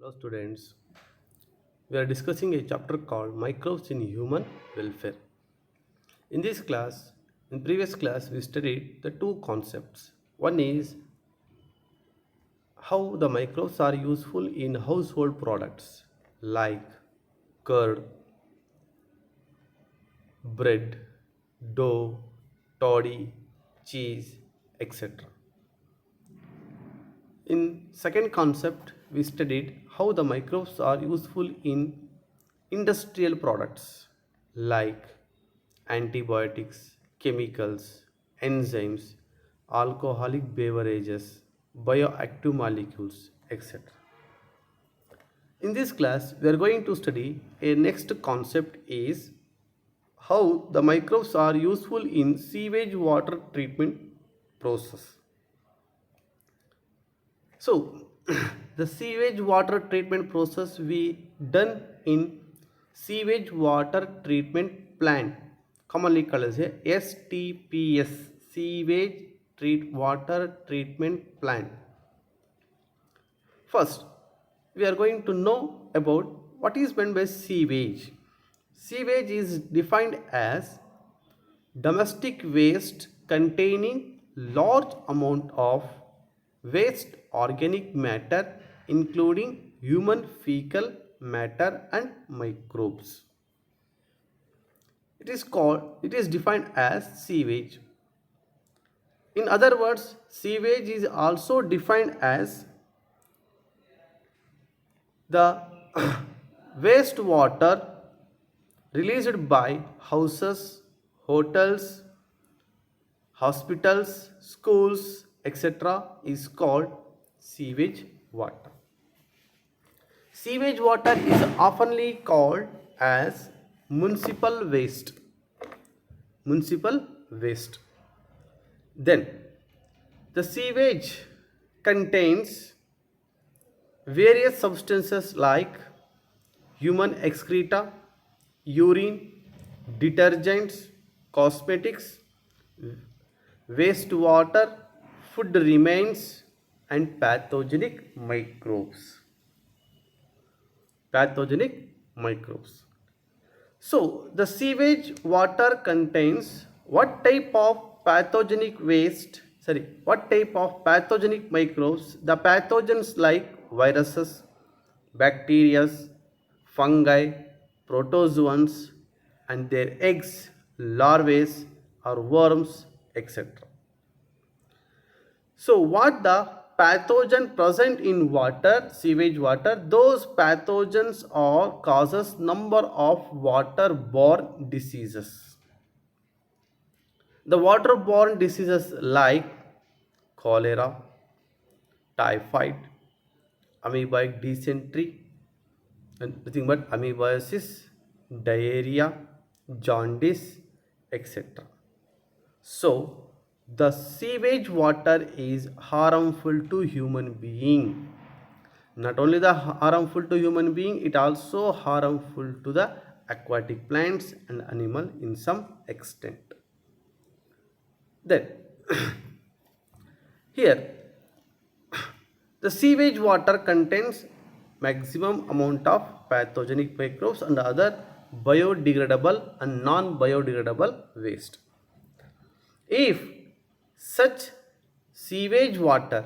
Hello students, we are discussing a chapter called Microbes in Human Welfare. In this class, in previous class we studied the two concepts. One is how the microbes are useful in household products like curd, bread, dough, toddy, cheese, etc. In second concept, we studied how the microbes are useful in industrial products like antibiotics, chemicals, enzymes, alcoholic beverages, bioactive molecules, etc. In this class, we are going to study a next concept is how the microbes are useful in sewage water treatment process. So, the sewage water treatment process we done in sewage water treatment plant, commonly called as a STPS, sewage water treatment plant. First, we are going to know about what is meant by sewage. Sewage is defined as domestic waste containing large amount of waste organic matter including human fecal matter and microbes. It is defined as sewage. In other words, sewage is also defined as the wastewater released by houses, hotels, hospitals, schools, etc. is called sewage water. Sewage water is oftenly called as municipal waste. Municipal waste. Then, the sewage contains various substances like human excreta, urine, detergents, cosmetics, wastewater, food remains, and pathogenic microbes. Pathogenic microbes. So, the sewage water contains what type of pathogenic waste, what type of pathogenic microbes? The pathogens like viruses, bacteria, fungi, protozoans, and their eggs, larvae, or worms, etc. So, what the pathogen present in water, sewage water, those pathogens are causes number of waterborne diseases. The waterborne diseases like cholera, typhoid, amoebic dysentery, and nothing but amoebiasis, diarrhea, jaundice, etc. So, the sewage water is harmful to human being. Not only the harmful to human being, it also harmful to the aquatic plants and animal in some extent. Then, here, the sewage water contains maximum amount of pathogenic microbes and other biodegradable and non-biodegradable waste. If such sewage water,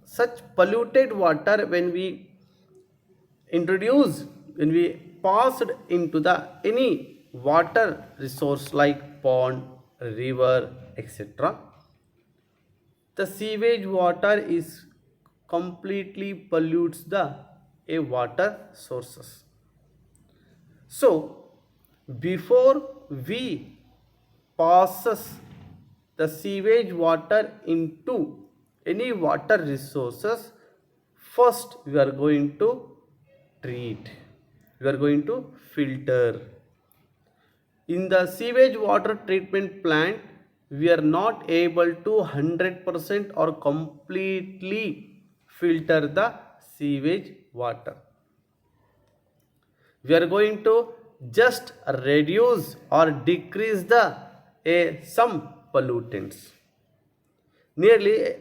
such polluted water introduce, when we passed into the any water resource like pond, river, etc., the sewage water is completely pollutes the a water sources. So before we passes the sewage water into any water resources, first we are going to treat, we are going to filter. In the sewage water treatment plant, we are not able to 100% or completely filter the sewage water. We are going to just reduce or decrease the some pollutants. Nearly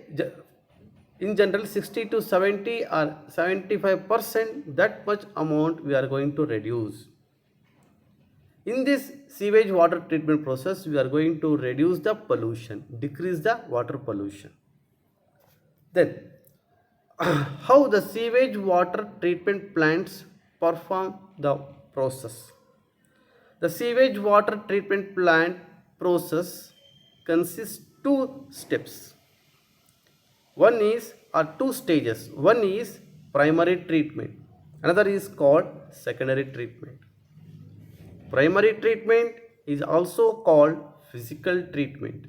In general, 60 to 70 or 75%, that much amount we are going to reduce. In this sewage water treatment process, we are going to reduce the pollution, decrease the water pollution. Then, how the sewage water treatment plants perform the process. The sewage water treatment plant process consists two steps. One is or two stages. One is primary treatment. Another is called secondary treatment. Primary treatment is also called physical treatment.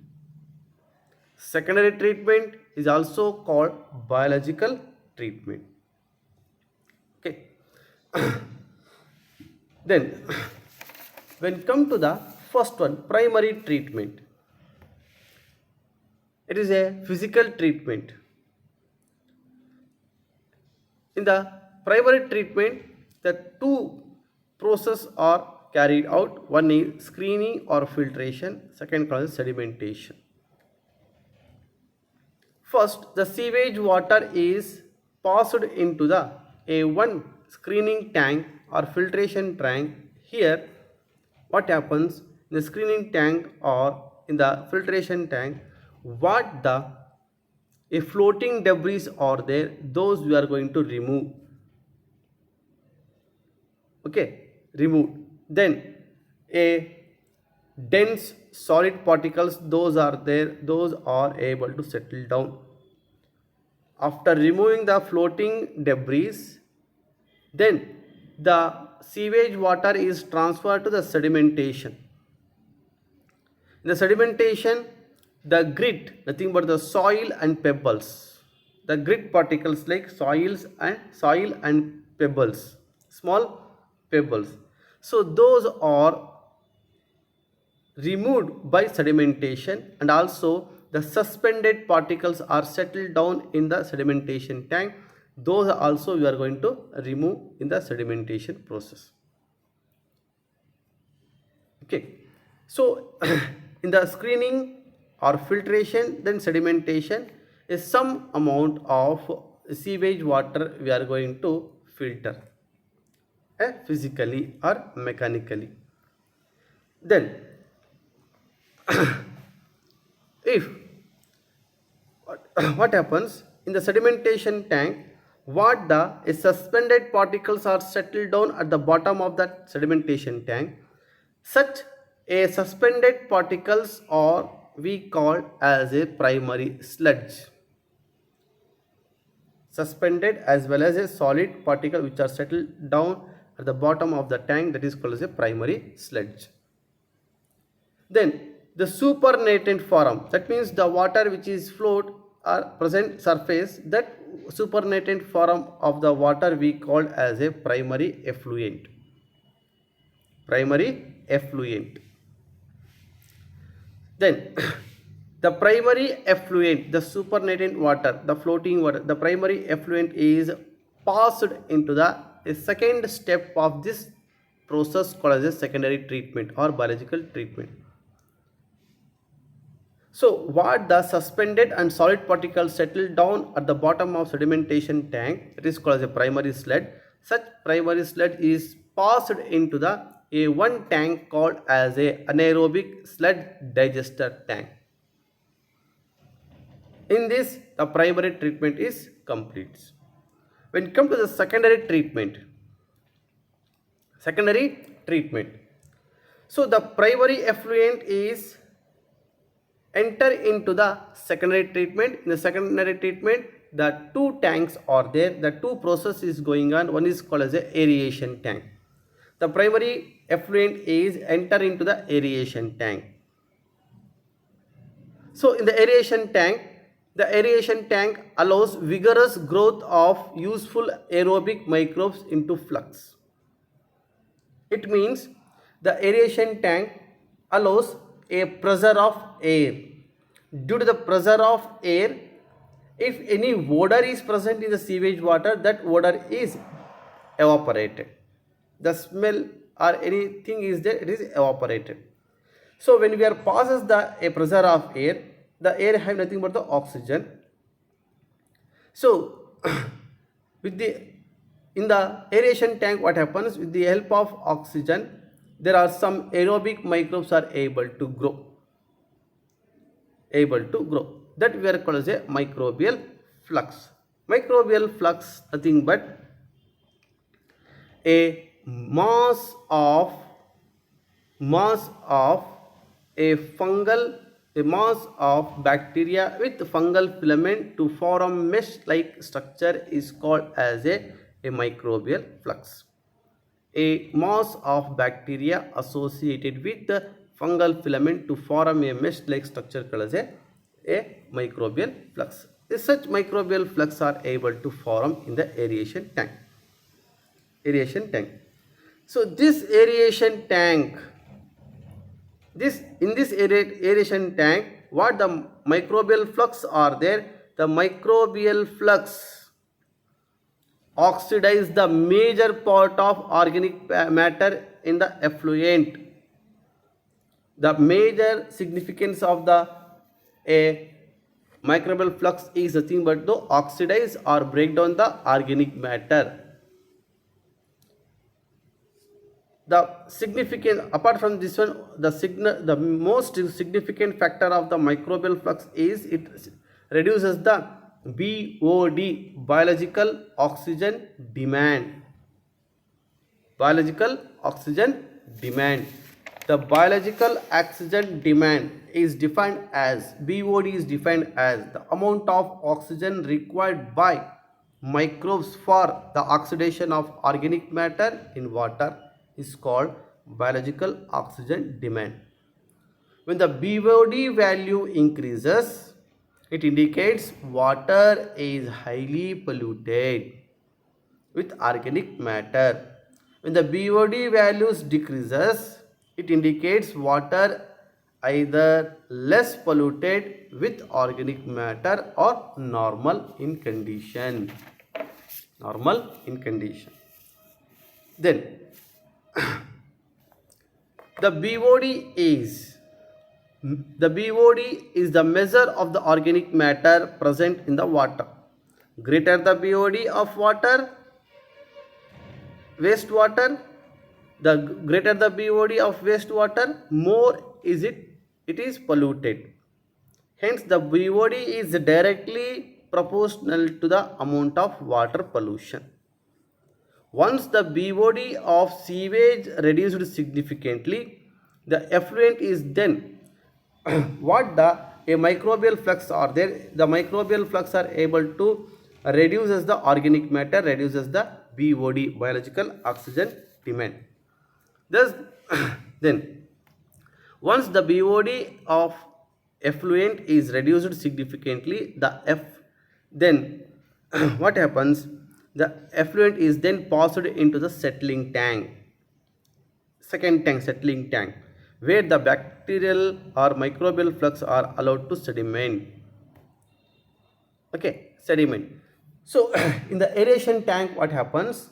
Secondary treatment is also called biological treatment. Okay. Then, when come to the first one, primary treatment, it is a physical treatment. In the primary treatment, the two processes are carried out. One is screening or filtration, second called sedimentation. First, the sewage water is passed into the one screening tank or filtration tank. Here, what happens in the screening tank or in the filtration tank, what the floating debris are there, those we are going to remove. Okay, remove. Then a dense solid particles, those are there, those are able to settle down. After removing the floating debris, then the sewage water is transferred to the sedimentation. In the sedimentation, the grit, nothing but the soil and pebbles, the grit particles like soil and pebbles, small pebbles. So those are removed by sedimentation, and also the suspended particles are settled down in the sedimentation tank. Those also we are going to remove in the sedimentation process. Okay, so in the screening or filtration, then sedimentation, is some amount of sewage water we are going to filter physically or mechanically. Then if what happens in the sedimentation tank, what the suspended particles are settled down at the bottom of that sedimentation tank. Such a suspended particles are we call as a primary sludge. Suspended as well as a solid particle which are settled down at the bottom of the tank, that is called as a primary sludge. Then the supernatant form, that means the water which is float or present surface, that supernatant form of the water we call as a primary effluent. Primary effluent. Then the primary effluent, the supernatant water, the floating water, the primary effluent is passed into the second step of this process called as a secondary treatment or biological treatment. So what the suspended and solid particles settle down at the bottom of sedimentation tank, it is called as a primary sludge. Such primary sludge is passed into the one tank called as a anaerobic sludge digester tank. In this, the primary treatment is complete. When it comes to the secondary treatment, so the primary effluent is enter into the secondary treatment. In the secondary treatment, the two tanks are there, the two process is going on. One is called as a aeration tank. The primary effluent is enter into the aeration tank. So in the aeration tank allows vigorous growth of useful aerobic microbes into flux. It means the aeration tank allows a pressure of air. Due to the pressure of air, if any odor is present in the sewage water, that odor is evaporated. The smell or anything is there, it is evaporated. So when we are passes the pressure of air, the air have nothing but the oxygen. So with the in the aeration tank, what happens? With the help of oxygen, there are some aerobic microbes are able to grow that we are called as a microbial flux. Microbial flux nothing but a mass of a fungal a mass of bacteria with fungal filament to form mesh like structure is called as a microbial flux. A mass of bacteria associated with the fungal filament to form a mesh like structure called as a microbial flux. Such microbial flux are able to form in the aeration tank. So this aeration tank, this aeration tank, what the microbial flux are there? The microbial flux oxidize the major part of organic matter in the effluent. The major significance of the a microbial flux is nothing but to oxidize or break down the organic matter. The significant, apart from this one, the most significant factor of the microbial flux is it reduces the BOD, biological oxygen demand. Biological oxygen demand. The biological oxygen demand is defined as BOD is defined as the amount of oxygen required by microbes for the oxidation of organic matter in water is called biological oxygen demand. When the BOD value increases, it indicates water is highly polluted with organic matter. When the BOD values decreases, it indicates water either less polluted with organic matter or normal in condition. Normal in condition. Then the BOD is the BOD is the measure of the organic matter present in the water. Greater the BOD of wastewater, the greater the BOD of wastewater, more it is polluted. Hence the BOD is directly proportional to the amount of water pollution. Once the BOD of sewage reduced significantly, the effluent is then what the a microbial flux are there. The microbial flux are able to reduces the organic matter, reduces the BOD, biological oxygen demand. Thus, then once the BOD of effluent is reduced significantly, then what happens? The effluent is then passed into the settling tank, second tank, settling tank, where the bacterial or microbial flux are allowed to sediment. Okay, sediment. So in the aeration tank, what happens?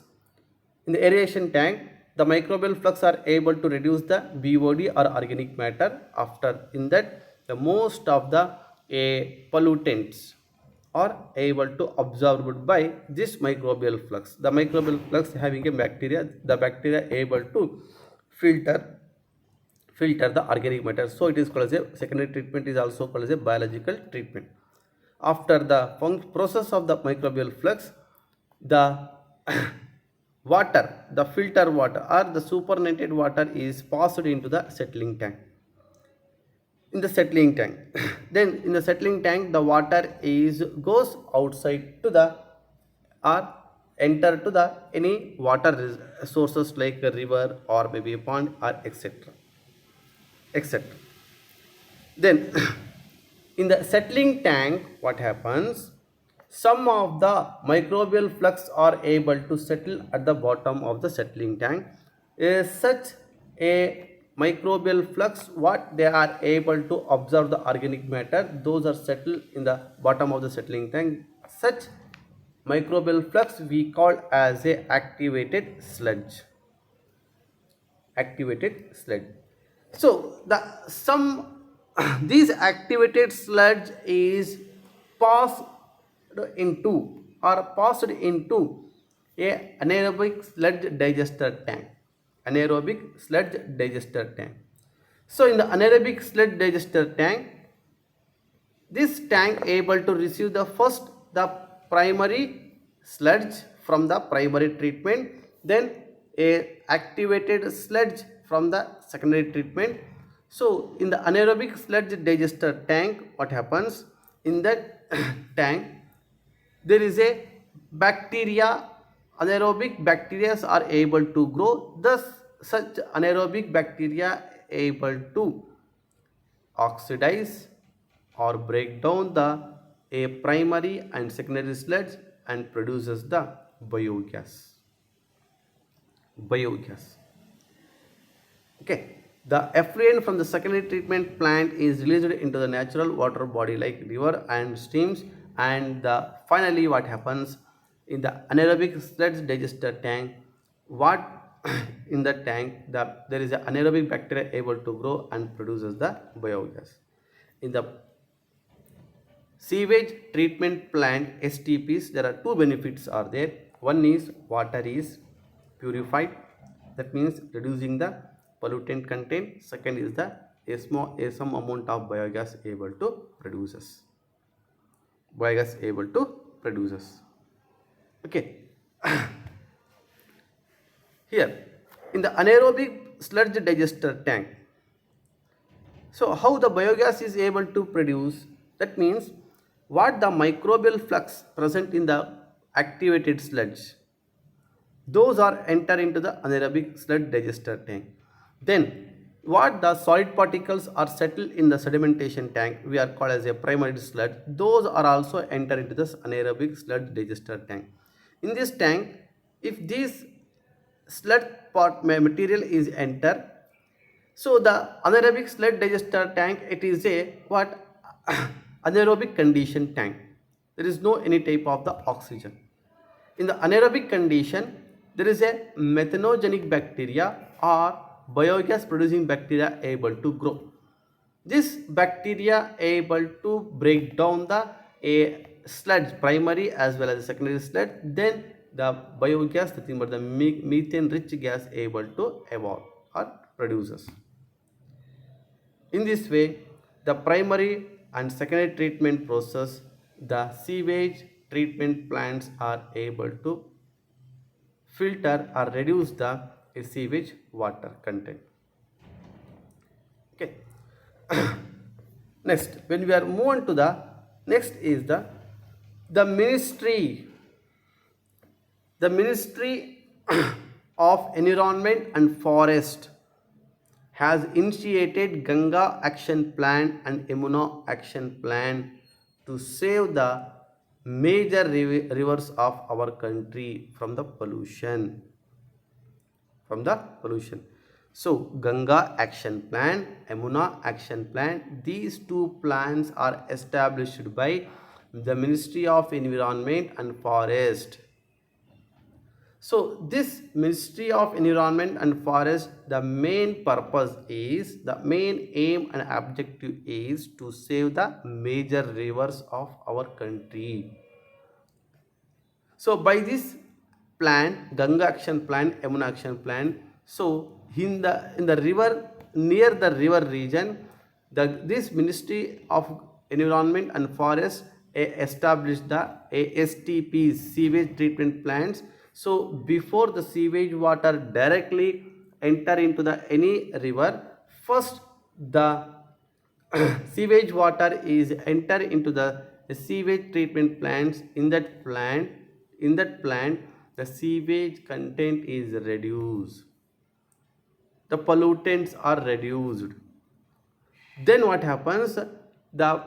In the aeration tank, the microbial flux are able to reduce the BOD or organic matter. After in that, the most of the pollutants are able to absorbed by this microbial flux. The microbial flux having a bacteria, the bacteria able to filter the organic matter. So it is called as a secondary treatment, is also called as a biological treatment. After the process of the microbial flux, the water, the filter water or the supernatant water is passed into the settling tank. In the settling tank, then in the settling tank, the water is goes outside to the or enter to the any water sources like a river or maybe a pond or etc. Then in the settling tank, what happens? Some of the microbial flux are able to settle at the bottom of the settling tank. Such a microbial flux, what they are able to absorb the organic matter, those are settled in the bottom of the settling tank. Such microbial flux we call as a activated sludge. Activated sludge. So the some these activated sludge is passed into are passed into a anaerobic sludge digester tank. Anaerobic sludge digester tank. So in the anaerobic sludge digester tank, this tank able to receive the primary sludge from the primary treatment, then a activated sludge from the secondary treatment. So in the anaerobic sludge digester tank, what happens in that tank, there is a bacteria, anaerobic bacteria are able to grow, thus such anaerobic bacteria able to oxidize or break down the a primary and secondary sludge and produces the biogas. Okay, the effluent from the secondary treatment plant is released into the natural water body like river and streams, and finally what happens in the anaerobic sludge digester tank, what in the tank there is an anaerobic bacteria able to grow and produces the biogas. In the sewage treatment plant STPs, there are two benefits are there. One is water is purified, that means reducing the pollutant content. Second is the some amount of biogas able to produces. Okay. Here in the anaerobic sludge digester tank, so how the biogas is able to produce, that means what the microbial flux present in the activated sludge, those are enter into the anaerobic sludge digester tank. Then what the solid particles are settled in the sedimentation tank, we are called as a primary sludge, those are also enter into this anaerobic sludge digester tank. In this tank, if this sludge part material is enter, so the anaerobic sludge digester tank, it is a what anaerobic condition tank. There is no any type of the oxygen. In the anaerobic condition, there is a methanogenic bacteria or biogas producing bacteria able to grow. This bacteria able to break down the a sludge, primary as well as secondary sludge, then the biogas, nothing but the methane rich gas able to evolve or produces. In this way, the primary and secondary treatment process, the sewage treatment plants are able to filter or reduce the sewage water content. Okay. Next, when we are move on to the next is the ministry of Environment and Forest has initiated Ganga Action Plan and Yamuna Action Plan to save the major rivers of our country from the pollution. So Ganga Action Plan, Yamuna Action Plan, these two plans are established by the Ministry of Environment and Forest. So this Ministry of Environment and Forest, the main purpose is, the main aim and objective is to save the major rivers of our country. So by this plan, Ganga Action Plan, Yamuna Action Plan, so in the river, near the river region, this Ministry of Environment and Forest established the STPs, sewage treatment plants. So before the sewage water directly enter into the any river, first the sewage water is enter into the sewage treatment plants. In that plant, the sewage content is reduced, the pollutants are reduced. Then what happens, the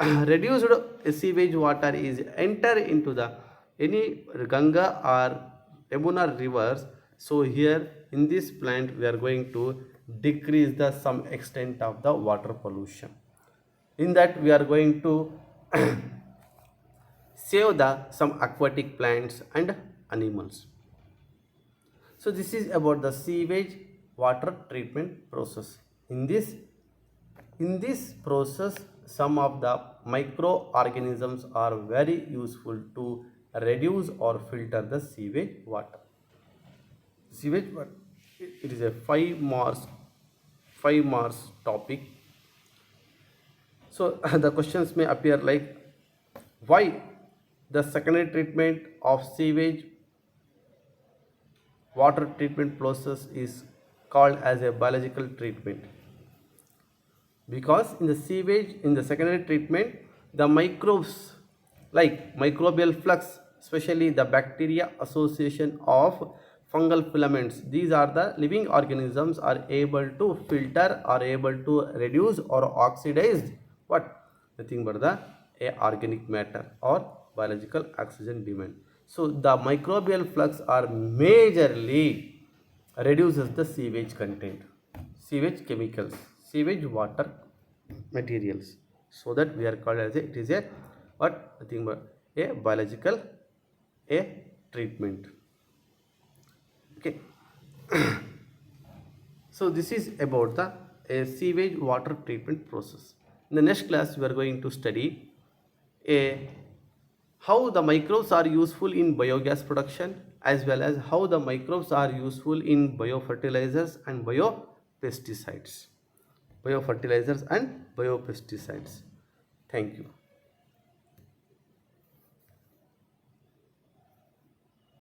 reduced sewage water is enter into the any Ganga or Yamuna rivers. So here in this plant we are going to decrease the some extent of the water pollution. In that we are going to save the some aquatic plants and animals. So this is about the sewage water treatment process. In this process, some of the microorganisms are very useful to reduce or filter the sewage water. Sewage water, it is a 5 marks topic. So the questions may appear like, why the secondary treatment of sewage water treatment process is called as a biological treatment? Because in the sewage, in the secondary treatment, the microbes like microbial flux, especially the bacteria association of fungal filaments, these are the living organisms, are able to filter, are able to reduce or oxidize what, nothing but the organic matter or biological oxygen demand. So the microbial flux are majorly reduces the sewage content, sewage chemicals, sewage water materials. So that we are called as it is a what, nothing but a biological a treatment. Okay. So this is about the sewage water treatment process. In the next class, we are going to study a how the microbes are useful in biogas production, as well as how the microbes are useful in biofertilizers and biopesticides. Biopesticides. Thank you.